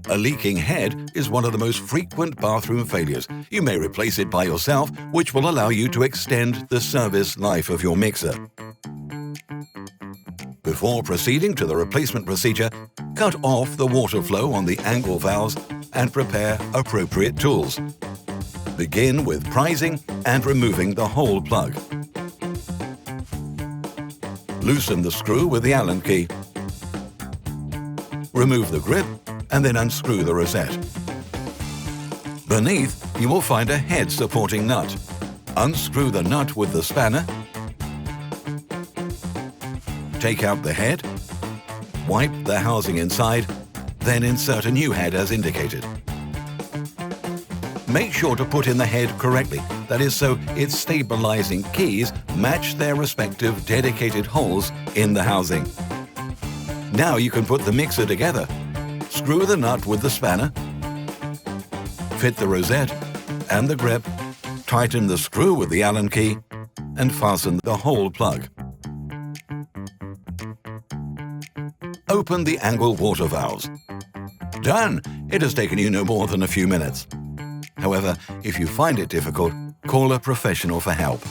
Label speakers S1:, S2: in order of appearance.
S1: A leaking head is one of the most frequent bathroom failures. You may replace it by yourself, which will allow you to extend the service life of your mixer. Before proceeding to the replacement procedure, cut off the water flow on the angle valves and prepare appropriate tools. Begin with prising and removing the hole plug. Loosen the screw with the Allen key. Remove the grip and then unscrew the rosette. Beneath, you will find a head supporting nut. Unscrew the nut with the spanner. Take out the head. Wipe the housing inside, then insert a new head as indicated. Make sure to put in the head correctly, that is, so its stabilizing keys match their respective dedicated holes in the housing. Now you can put the mixer together. Screw the nut with the spanner, fit the rosette and the grip, tighten the screw with the Allen key, and fasten the hole plug. Open the angle water valves. Done! It has taken you no more than a few minutes. However, if you find it difficult, call a professional for help.